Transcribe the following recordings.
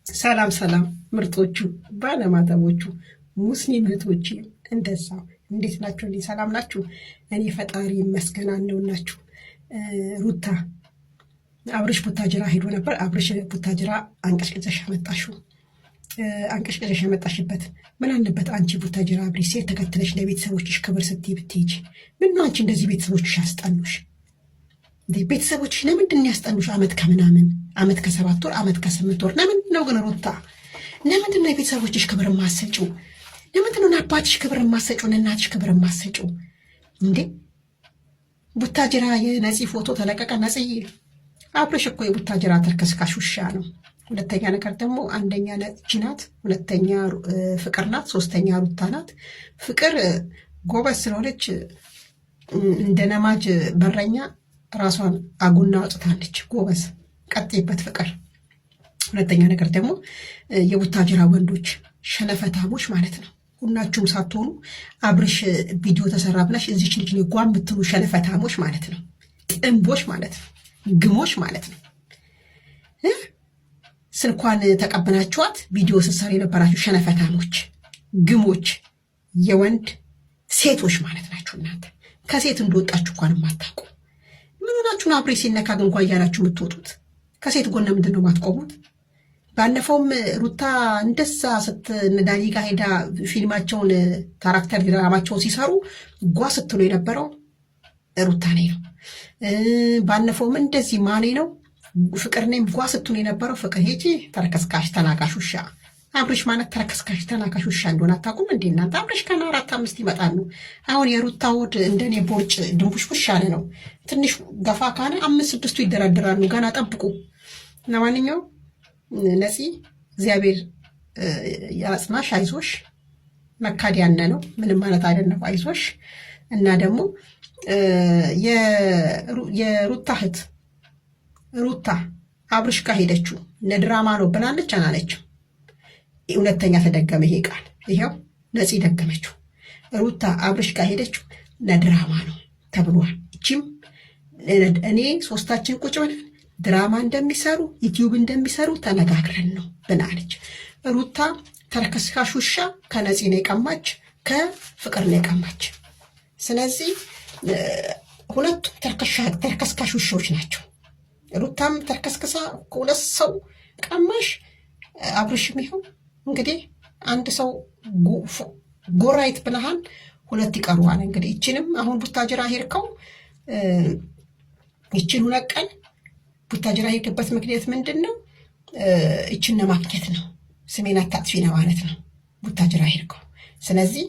ሰላም ሰላም ምርጦቹ ባለማተቦቹ ሙስሊም እህቶቼ እንደዛው እንዴት ናችሁ? እንዴ ሰላም ናችሁ? እኔ ፈጣሪ ይመስገን አለሁላችሁ። ሩታ አብርሽ ቡታጅራ ሄዶ ነበር። አብርሽ ቡታጅራ አንቀሽቅዘሽ አመጣሽው። አንቀሽቅዘሽ ያመጣሽበት ምን አለበት? አንቺ ቡታጅራ አብርሽ ሴት ተከትለሽ ለቤተሰቦችሽ ክብር ስትይ ብትሄጂ። ምነው አንቺ እንደዚህ ቤተሰቦችሽ ያስጠሉሽ? ቤተሰቦችሽ ለምንድን ነው ያስጠሉሽ? አመት ከምናምን አመት ከ7 ወር አመት ከ8 ወር ለምንድን ነው ግን ሩታ? ለምንድን ነው የቤተሰቦችሽ ክብር ማሰጪው? ለምንድን ነው አባትሽ ክብር ማሰጪው? እናትሽ ክብር ማሰጪው? እንዴ ቡታጅራ የነፂ ፎቶ ተለቀቀ። ነፂ አብርሽ እኮ የቡታጅራ ተርከስካሽ ውሻ ነው። ሁለተኛ ነገር ደግሞ አንደኛ ነፂ ናት፣ ሁለተኛ ፍቅር ናት፣ ሶስተኛ ሩታ ናት። ፍቅር ጎበዝ ስለሆነች እንደ ነማጅ በረኛ ራሷን አጉና አውጥታለች። ጎበዝ ቀጥይበት ፍቅር። ሁለተኛ ነገር ደግሞ የቡታጅራ ወንዶች ሸነፈታሞች ማለት ነው። ሁላችሁም ሳትሆኑ አብርሽ ቪዲዮ ተሰራ ብላሽ እዚች ልጅ ላይ ጓ የምትሉ ሸነፈታሞች ማለት ነው። ጥንቦች ማለት ነው። ግሞች ማለት ነው። ስልኳን ተቀብናችኋት ቪዲዮ ስትሰሩ የነበራችሁ ሸነፈታሞች፣ ግሞች፣ የወንድ ሴቶች ማለት ናችሁ እናንተ። ከሴት እንደወጣችሁ እንኳን የማታውቁ ምን ሆናችሁን? አብርሽ ሲነካ ግን ጓ እያላችሁ የምትወጡት ከሴት ጎን ምንድን ነው የማትቆሙት? ባለፈውም ሩታ እንደዛ ዳኒ ጋር ሄዳ ፊልማቸውን ካራክተር ድራማቸውን ሲሰሩ ጓ ስትሉ የነበረው ሩታ ነኝ ነው። ባለፈውም እንደዚህ ማኔ ነው ፍቅር ነኝ ጓ ስትሉ የነበረው ፍቅር። ሄጂ ተረከስካሽ ተናካሽ ውሻ። አብርሽ ማለት ተረከስካሽ ተናካሽ ውሻ እንደሆነ አታውቁም እንዴ እናንተ? አብርሽ ከና 4-5 ይመጣሉ። አሁን የሩታ ወድ እንደኔ ቦርጭ ድንቡሽቡሽ ያለ ነው። ትንሽ ገፋ ካለ 5-6ቱ ይደረድራሉ። ገና ጠብቁ። ለማንኛውም ነፂ እግዚአብሔር ያጽናሽ፣ አይዞሽ። መካድ ያነ ነው ምንም ማለት አይደለም። አይዞሽ። እና ደግሞ የሩታ እህት ሩታ አብርሽ ጋር ሄደችው ለድራማ ነው ብላለች አላለችም? ሁለተኛ ተደገመ ይሄ ቃል። ይሄው ነፂ ደገመችው። ሩታ አብርሽ ጋር ሄደችው ለድራማ ነው ተብሏል። እቺም እኔ ሶስታችን ቁጭ ብለን ድራማ እንደሚሰሩ ዩቲዩብ እንደሚሰሩ ተነጋግረን ነው ብላለች። ሩታ ተርከስካሽ ውሻ ከነፂ ነው የቀማች፣ ከፍቅር ነው የቀማች። ስለዚህ ሁለቱም ተርከስካሽ ውሾች ናቸው። ሩታም ተርከስክሳ ከሁለት ሰው ቀማሽ፣ አብርሽም ይኸው እንግዲህ አንድ ሰው ጎራይት ብለሃል፣ ሁለት ይቀሩዋል። እንግዲህ ይችንም አሁን ቡታጅራ ሄድከው ይችን 2 ቀን ቡታጅራ ሄድክበት ምክንያት ምንድን ነው? ይችን ለማግኘት ነው። ስሜን አታጥፊ ነው ማለት ነው ቡታጅራ ሄድከው። ስለዚህ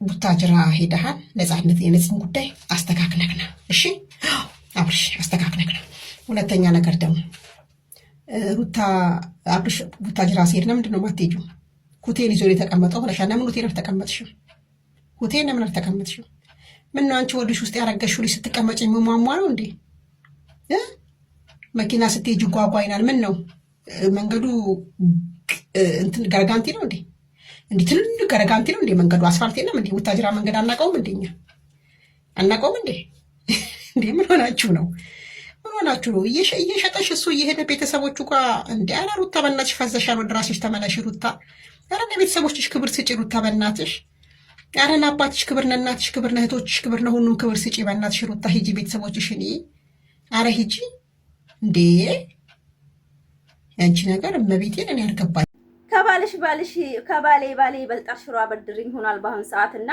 ቡታጅራ ሄደሃል፣ ነፃነት የነፅን ጉዳይ አስተካክለክና እሺ አብርሽ አስተካክለክና። ሁለተኛ ነገር ደግሞ ሩታ አብርሽ ቡታጅራ ሲሄድ ለምንድን ነው የማትሄጂው? ሆቴል ይዞ የተቀመጠው ብለሻል። ለምን ሆቴል አልተቀመጥሽም? ሆቴል ለምን አልተቀመጥሽም? ምን ነው አንቺ ወዲሽ ውስጥ ያረገሽው ልጅ ስትቀመጭ የሚሟሟ ነው እንዴ? መኪና ስትሄጂ ጓጓ ይናል። ምን ነው መንገዱ እንትን ገረጋንቲ ነው እንዴ? እንዴ ትልልቅ ገረጋንቲ ነው እንዴ መንገዱ? አስፋልት የለም እንዴ? ቡታጅራ መንገድ አናውቀውም እንደኛ አናውቀውም እንዴ? እንዴ ምን ሆናችሁ ነው? ምን ሆናችሁ ነው? እየሸጠሽ እሱ እየሄደ ቤተሰቦቹ ጋር እንዴ። ኧረ ሩታ በእናትሽ ፈዘሻል። ወደ ራስሽ ተመለሽ ሩታ። ኧረ ለቤተሰቦችሽ ክብር ስጪ ሩታ በእናትሽ። ኧረ ለአባትሽ ክብር፣ ለእናትሽ ክብር፣ ለእህቶችሽ ክብር፣ ለሁሉም ክብር ስጪ በእናትሽ ሩታ። ሂጂ ቤተሰቦችሽን። ኧረ ሂጂ እንዴ። ያንቺ ነገር እመቤቴን እኔ አልገባኝ። ከባሌ ባሌ ይበልጣል ሽሮ አበድርኝ ሆኗል በአሁን ሰዓት። እና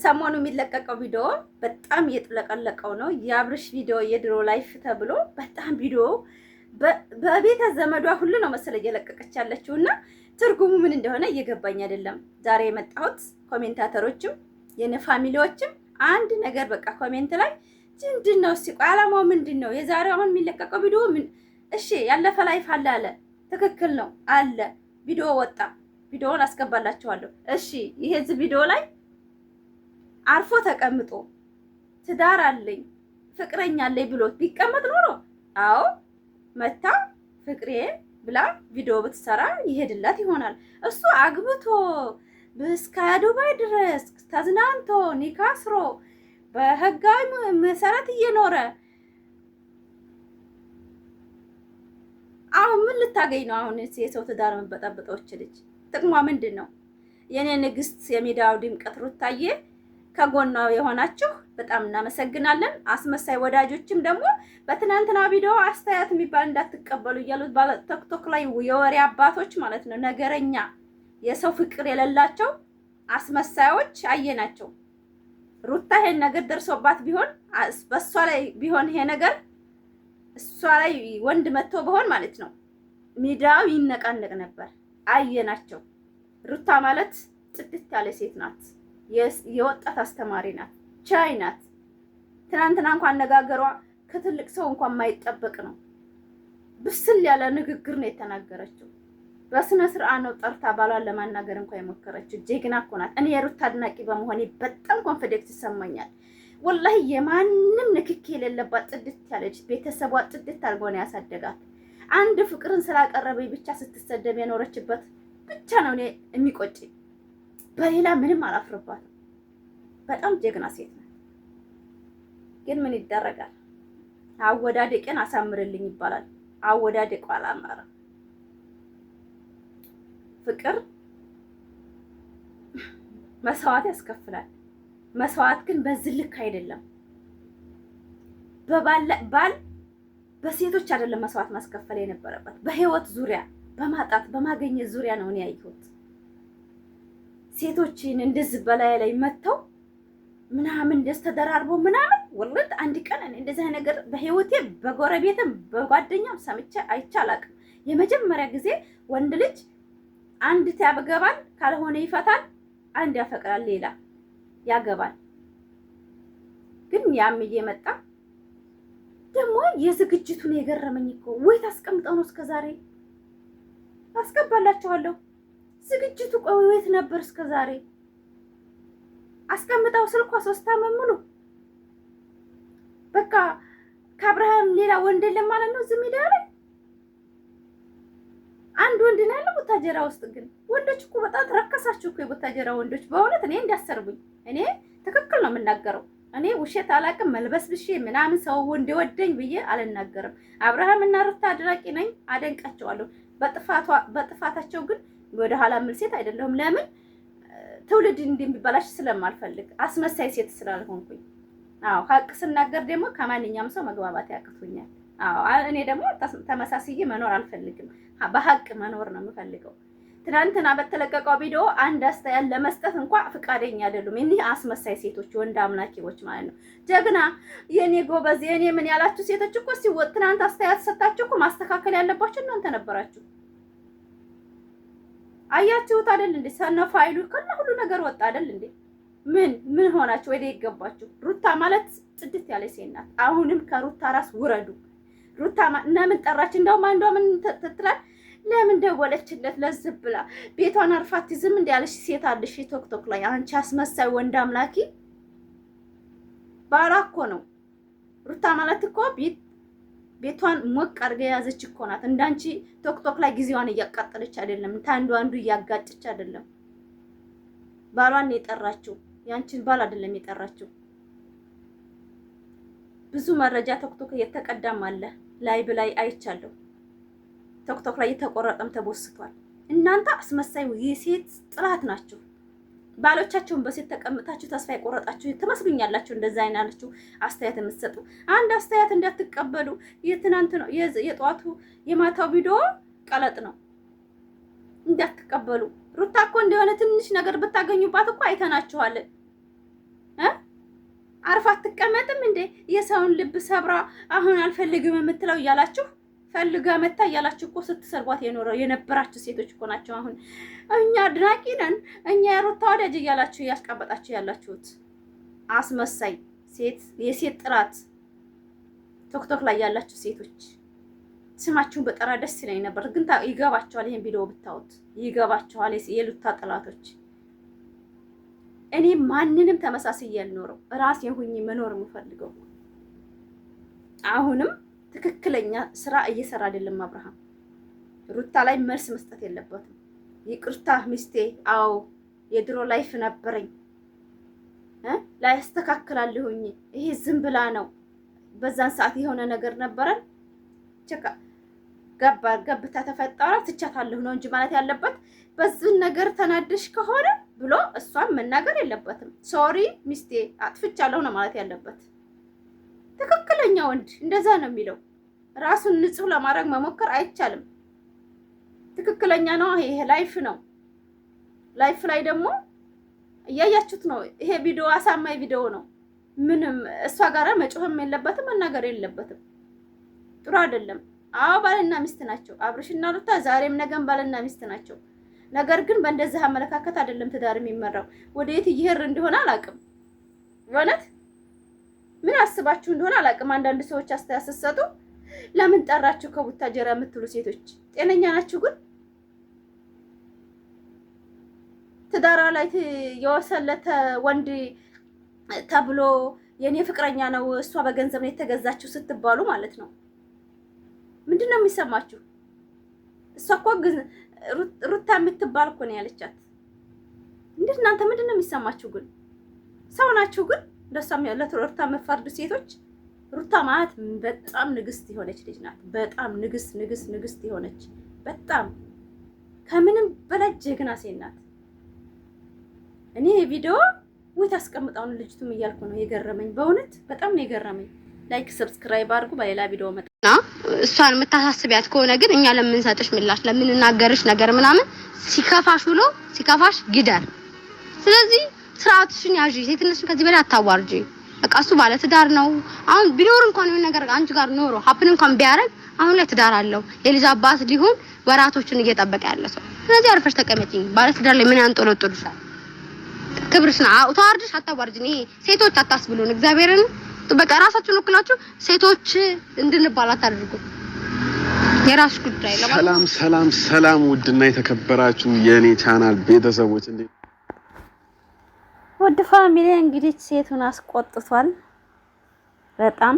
ሰሞኑ የሚለቀቀው ቪዲዮ በጣም እየጥለቀለቀው ነው። የአብርሽ ቪዲዮ የድሮ ላይፍ ተብሎ በጣም ቪዲዮ በቤተ ዘመዷ ሁሉ ነው መሰለኝ እየለቀቀች ያለችው እና ትርጉሙ ምን እንደሆነ እየገባኝ አይደለም። ዛሬ የመጣሁት ኮሜንታተሮችም የነ ፋሚሊዎችም አንድ ነገር በቃ ኮሜንት ላይ ምንድን ነው እስኪ ዓላማው ምንድን ነው? የዛሬው አሁን የሚለቀቀው ቪዲዮ ምን? እሺ ያለፈ ላይፍ አለ ትክክል ነው አለ። ቪዲዮ ወጣ፣ ቪዲዮውን አስገባላችኋለሁ። እሺ ይሄ እዚህ ቪዲዮ ላይ አርፎ ተቀምጦ ትዳር አለኝ ፍቅረኛ አለኝ ብሎት ቢቀመጥ ኖሮ አዎ መታ ፍቅሬ ብላ ቪዲዮ ብትሰራ ይሄድላት ይሆናል። እሱ አግብቶ እስከ ዱባይ ድረስ ተዝናንቶ ኒካስሮ በህጋዊ መሰረት እየኖረ አሁን ምን ልታገኝ ነው? አሁን የሰው ትዳር መበጣበጦች ልጅ ጥቅሟ ምንድን ነው? የኔ ንግስት የሚዲያው ድምቀት ሩታዬ ከጎኗ የሆናችሁ በጣም እናመሰግናለን። አስመሳይ ወዳጆችም ደግሞ በትናንትና ቪዲዮ አስተያየት የሚባል እንዳትቀበሉ እያሉት ባለ ቲክቶክ ላይ የወሬ አባቶች ማለት ነው፣ ነገረኛ የሰው ፍቅር የሌላቸው አስመሳዮች አየናቸው። ሩታ ይሄን ነገር ደርሶባት ቢሆን በሷ ላይ ቢሆን ይሄ ነገር እሷ ላይ ወንድ መጥቶ ቢሆን ማለት ነው ሚዲያው ይነቃነቅ ነበር። አየናቸው። ሩታ ማለት ጽድት ያለ ሴት ናት። የወጣት አስተማሪ ናት። ቻይ ናት። ትናንትና እንኳን አነጋገሯ ከትልቅ ሰው እንኳን የማይጠበቅ ነው። ብስል ያለ ንግግር ነው የተናገረችው። በስነ ስርዓት ነው ጠርታ ባሏን ለማናገር እንኳን የሞከረችው። ጀግና እኮ ናት። እኔ የሩታ አድናቂ በመሆኔ በጣም ኮንፊደንስ ይሰማኛል። ወላሂ የማንም ንክኪ የሌለባት ጽድት ያለች ቤተሰቧ ጽድት አድርጎ ነው ያሳደጋት። አንድ ፍቅርን ስላቀረበኝ ብቻ ስትሰደብ የኖረችበት ብቻ ነው እኔ የሚቆጭኝ። በሌላ ምንም አላፍርባትም። በጣም ጀግና ሴት ናት። ግን ምን ይደረጋል? አወዳደቄን አሳምርልኝ ይባላል። አወዳደቁ አላማረም። ፍቅር መስዋዕት ያስከፍላል። መስዋዕት ግን በዚህ ልክ አይደለም። ባል በሴቶች አይደለም መስዋዕት ማስከፈል የነበረበት፣ በህይወት ዙሪያ በማጣት በማገኘት ዙሪያ ነው እኔ ያየሁት። ሴቶችን እንደዚህ በላይ ላይ መተው ምናምን እንደዚህ ተደራርቦ ምናምን ወልድ አንድ ቀን እኔ እንደዚህ ነገር በህይወቴ በጎረቤትም በጓደኛም ሰምቼ አይቼ አላውቅም። የመጀመሪያ ጊዜ ወንድ ልጅ አንድ ያገባል፣ ካልሆነ ይፈታል፣ አንድ ያፈቅራል፣ ሌላ ያገባል። ግን ያም እየመጣ ደግሞ የዝግጅቱን የገረመኝ እኮ ወይ ታስቀምጠው ነው እስከዛሬ አስገባላችኋለሁ። ዝግጅቱ ቆይት ነበር እስከዛሬ አስቀምጠው ስልኳ 3 ዓመት ሙሉ በቃ ከአብርሃም ሌላ ወንድ የለም ማለት ነው። ዝም ይላል አንድ ወንድ ነው ያለው ቡታጀራ ውስጥ። ግን ወንዶች እኮ በጣም ተረከሳችሁ እኮ የቡታጀራ ወንዶች። በእውነት እኔ እንዳሰርቡኝ እኔ ትክክል ነው የምናገረው። እኔ ውሸት አላውቅም። መልበስ ብሼ ምናምን ሰው እንዲወደኝ ብዬ አልናገርም። አብርሃም እና ሩታ አድናቂ ነኝ፣ አደንቃቸዋለሁ። በጥፋታቸው ግን ወደ ኋላ ምል ሴት አይደለሁም። ለምን ትውልድ እንደሚበላሽ ስለማልፈልግ አስመሳይ ሴት ስላልሆንኩኝ። አዎ ሀቅ ስናገር ደግሞ ከማንኛውም ሰው መግባባት ያቅቱኛል። አዎ እኔ ደግሞ ተመሳስዬ መኖር አልፈልግም። በሀቅ መኖር ነው የምፈልገው። ትናንትና በተለቀቀው ቪዲዮ አንድ አስተያየት ለመስጠት እንኳን ፍቃደኛ አይደሉም። እኒህ አስመሳይ ሴቶች፣ ወንድ አምላኪዎች ማለት ነው። ጀግና የኔ ጎበዝ የኔ ምን ያላችሁ ሴቶች እኮ ሲወጥ ትናንት አስተያየት ሰጣችሁ እኮ ማስተካከል ያለባችሁ እናንተ ነበራችሁ። አያችሁት አይደል እንዴ? ሰነፍ ፋይሉ ከነ ሁሉ ነገር ወጣ አይደል እንዴ? ምን ሆናችሁ? ወደ ይገባችሁ። ሩታ ማለት ጽድት ያለ ሴት ናት። አሁንም ከሩታ ራስ ውረዱ። ሩታ እና ምን ጠራች? እንደውም አንዷ ምን ትትላል? ለምን ደወለችለት? ለዝብ ብላ ቤቷን አርፋት ዝም እንደ ያለሽ ሴት አለሽ ቲክቶክ ላይ። አንቺ አስመሳይ ወንድ አምላኪ ባሏ እኮ ነው። ሩታ ማለት እኮ ቤቷን ሞቅ አድርጋ የያዘች እኮ ናት። እንዳንቺ ቲክቶክ ላይ ጊዜዋን እያቃጠለች አይደለም። ታንዱ አንዱ እያጋጨች አይደለም። ባሏን የጠራችው ያንቺን ባል አይደለም የጠራችው። ብዙ መረጃ ቲክቶክ እየተቀዳም አለ ላይ ብላይ አይቻለሁ። ቲክቶክ ላይ የተቆረጠም ተቦስቷል። እናንተ አስመሳይ የሴት ጥላት ናችሁ። ባሎቻቸውን በሴት ተቀምጣችሁ ተስፋ የቆረጣችሁ ትመስሉኛላችሁ። እንደዛ አይናችሁ አስተያየት የምትሰጡ አንድ አስተያየት እንዳትቀበሉ። የትናንት ነው የጧቱ የማታው ቪዲዮ ቀለጥ ነው፣ እንዳትቀበሉ። ሩታ እኮ እንደሆነ ትንሽ ነገር ብታገኙባት እኮ አይተናችኋል። አርፋ አትቀመጥም እንዴ? የሰውን ልብ ሰብራ አሁን አልፈልግም የምትለው እያላችሁ ፈልጋ መታ እያላችሁ እኮ ስትሰርቧት የነበራችሁ ሴቶች እኮ ናቸው። አሁን እኛ አድናቂ ነን እኛ የሩታ ወዳጅ እያላችሁ እያስቀበጣችሁ ያላችሁት አስመሳይ ሴት፣ የሴት ጥራት ቲክቶክ ላይ ያላችሁ ሴቶች ስማችሁን በጠራ ደስ ይለኝ ነበር። ግን ይገባችኋል። ይሄን ቪዲዮ ብታዩት ይገባችኋል። የሉታ ጥላቶች እኔ ማንንም ተመሳስዬ ያልኖረው ራሴ ሆኜ መኖር የምፈልገው። አሁንም ትክክለኛ ስራ እየሰራ አይደለም አብርሃም። ሩታ ላይ መልስ መስጠት የለበትም። ይቅርታ ሚስቴ፣ አዎ የድሮ ላይፍ ነበረኝ ላይ አስተካክላለሁኝ። ይሄ ዝም ብላ ነው። በዛን ሰዓት የሆነ ነገር ነበረን። ገብታ ተፈጠረ ትቻታለሁ ነው እንጂ ማለት ያለበት በዚህ ነገር ተናደሽ ከሆነ ብሎ እሷን መናገር የለበትም። ሶሪ ሚስቴ አጥፍቻለሁ ነው ማለት ያለበት። ትክክለኛ ወንድ እንደዛ ነው የሚለው። ራሱን ንጹህ ለማድረግ መሞከር አይቻልም። ትክክለኛ ነው። ይሄ ላይፍ ነው። ላይፍ ላይ ደግሞ እያያችሁት ነው። ይሄ ቪዲዮ አሳማኝ ቪዲዮ ነው። ምንም እሷ ጋር መጮህም የለበትም መናገር የለበትም። ጥሩ አይደለም። አዎ ባልና ሚስት ናቸው። አብርሽና ሩታ ዛሬም ነገም ባልና ሚስት ናቸው። ነገር ግን በእንደዚህ አመለካከት አይደለም ትዳር የሚመራው። ወዴት እየሄድን እንደሆነ አላውቅም። እውነት ምን አስባችሁ እንደሆነ አላውቅም። አንዳንድ ሰዎች አስተያየት ሲሰጡ ለምን ጠራችሁ ከቡታጀራ የምትሉ ሴቶች ጤነኛ ናችሁ? ግን ትዳራ ላይ የወሰለተ ወንድ ተብሎ የኔ ፍቅረኛ ነው እሷ በገንዘብ ነው የተገዛችው ስትባሉ ማለት ነው ምንድነው የሚሰማችሁ? እሷ እኮ ሩታ የምትባል እኮ ነው ያለቻት። እንዴት እናንተ ምንድነው የሚሰማችሁ? ግን ሰው ናችሁ? ግን ለሷም ለሩታ የምትፈርዱ ሴቶች ሩታ ማለት በጣም ንግስት የሆነች ልጅ ናት። በጣም ንግስት የሆነች በጣም ከምንም በላይ ጀግና ሴት ናት። እኔ ቪዲዮ ወይ ታስቀምጣውን ልጅቱም እያልኩ ነው የገረመኝ። በእውነት በጣም ነው የገረመኝ። ላይክ ሰብስክራይብ አድርጉ። በሌላ ቪዲዮ መጣና እሷን የምታሳስቢያት ከሆነ ግን እኛ ለምን ሰጥሽ ምላሽ ለምን እናገርሽ ነገር ምናምን ሲከፋሽ ውሎ ሲከፋሽ ግደር። ስለዚህ ስርዓትሽን ያዢ። ሴትነትሽን ከዚህ በላይ አታዋርጂ። በቃ እሱ ባለ ትዳር ነው። አሁን ቢኖር እንኳን የሆነ ነገር አንቺ ጋር ኖሮ ሀፕን እንኳን ቢያረግ አሁን ላይ ትዳር አለው። የልጅ አባት ሊሆን ወራቶችን እየጠበቀ ያለ ሰው። ስለዚህ አርፈሽ ተቀመጪ። ባለ ትዳር ላይ ምን ያንጦለጦልሻል? ክብርሽና አውታርድሽ አታዋርጂኝ። ይሄ ሴቶች አታስብሉን። እግዚአብሔርን በቃ ራሳችሁን ወክላችሁ ሴቶች እንድንባል አታድርጉ። የራስሽ ጉዳይ። ሰላም ውድና የተከበራችሁ የኔ ቻናል ቤተሰቦች እንዴ ወደ ፋሚሊ እንግዲህ ሴቱን አስቆጥቷል በጣም።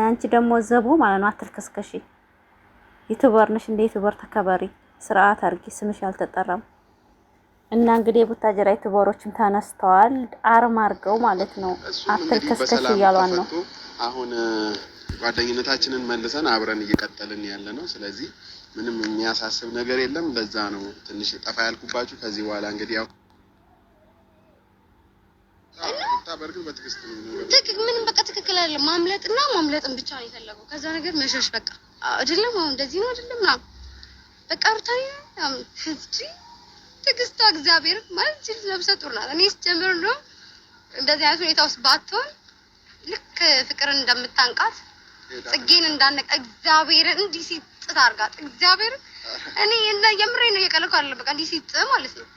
አንቺ ደግሞ ዘቡ ማለት ነው አትልከስከሺ። ዩቲዩበር ነሽ እንደ ዩቲዩበር ተከበሪ፣ ስርዓት አድርጊ። ስምሽ ያልተጠራም እና እንግዲህ የቡታጀራ ዩቲዩበሮችም ተነስተዋል አርማ አድርገው ማለት ነው አትልከስከሺ እያሏን ነው። አሁን ጓደኝነታችንን መልሰን አብረን እየቀጠልን ያለ ነው። ስለዚህ ምንም የሚያሳስብ ነገር የለም። ለዛ ነው ትንሽ ጠፋ ያልኩባችሁ። ከዚህ በኋላ እንግዲህ ያው ታበርግን በትክክል ነው ምንም በቃ ትክክል አይደለም። ማምለጥን ብቻ ነው የፈለገው። ከዛ ነገር መሸሽ በቃ አይደለም። አሁን እንደዚህ ነው አይደለም ና በቃ ሩታዬ ትግስቷ እግዚአብሔር ማለት ጅል ነብሰ ጡር ናት። እኔ ስጀምር ነው እንደዚህ አይነት ሁኔታ ውስጥ ባትሆን ልክ ፍቅርን እንደምታንቃት ጽጌን እንዳነቀ እግዚአብሔርን እንዲህ ሲጥት አድርጋት እግዚአብሔር እኔ እና የምሬ ነው የቀለኩ አይደለም በቃ እንዲህ ሲጥ ማለት ነው